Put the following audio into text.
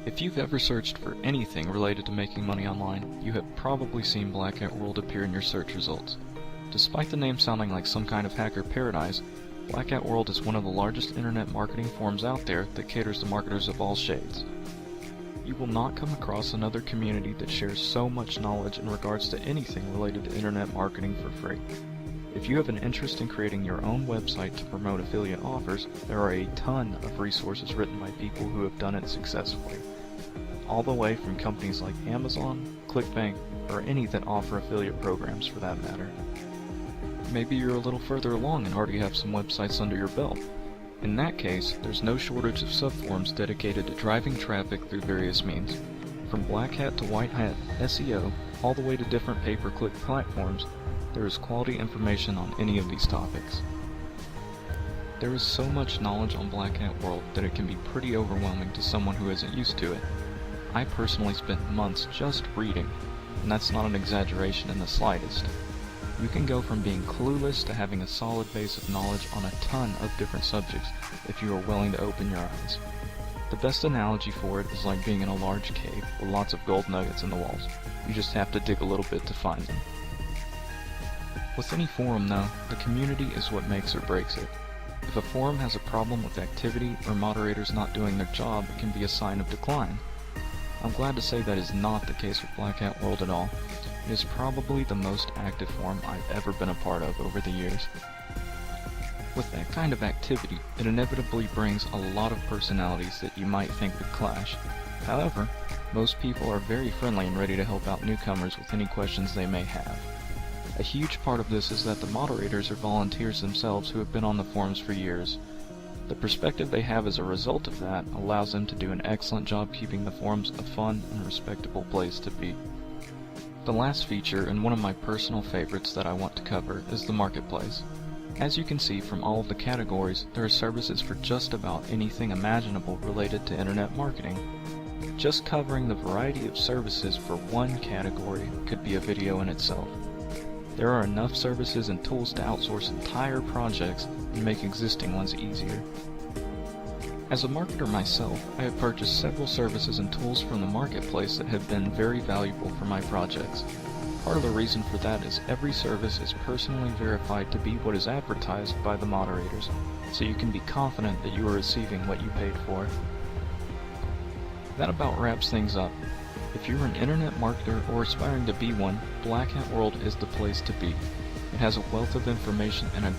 If you've ever searched for anything related to making money online, you have probably seen Black Hat World appear in your search results. Despite the name sounding like some kind of hacker paradise, Black Hat World is one of the largest internet marketing forums out there that caters to marketers of all shades. You will not come across another community that shares so much knowledge in regards to anything related to internet marketing for free. If you have an interest in creating your own website to promote affiliate offers, there are a ton of resources written by people who have done it successfully. All the way from companies like Amazon, ClickBank, or any that offer affiliate programs for that matter. Maybe you're a little further along and already have some websites under your belt. In that case, there's no shortage of subforums dedicated to driving traffic through various means. From Black Hat to White Hat SEO, all the way to different pay-per-click platforms, there is quality information on any of these topics. There is so much knowledge on Black Hat World that it can be pretty overwhelming to someone who isn't used to it. I personally spent months just reading, and that's not an exaggeration in the slightest. You can go from being clueless to having a solid base of knowledge on a ton of different subjects if you are willing to open your eyes. The best analogy for it is like being in a large cave with lots of gold nuggets in the walls. You just have to dig a little bit to find them. With any forum though, the community is what makes or breaks it. If a forum has a problem with activity or moderators not doing their job, it can be a sign of decline. I'm glad to say that is not the case with Black Hat World at all. It is probably the most active forum I've ever been a part of over the years. With that kind of activity, it inevitably brings a lot of personalities that you might think would clash. However, most people are very friendly and ready to help out newcomers with any questions they may have. A huge part of this is that the moderators are volunteers themselves who have been on the forums for years. The perspective they have as a result of that allows them to do an excellent job keeping the forums a fun and respectable place to be. The last feature, and one of my personal favorites that I want to cover, is the marketplace. As you can see from all of the categories, there are services for just about anything imaginable related to internet marketing. Just covering the variety of services for one category could be a video in itself. There are enough services and tools to outsource entire projects and make existing ones easier. As a marketer myself, I have purchased several services and tools from the marketplace that have been very valuable for my projects. Part of the reason for that is every service is personally verified to be what is advertised by the moderators, so you can be confident that you are receiving what you paid for. That about wraps things up. If you're an internet marketer or aspiring to be one, Black Hat World is the place to be. It has a wealth of information and a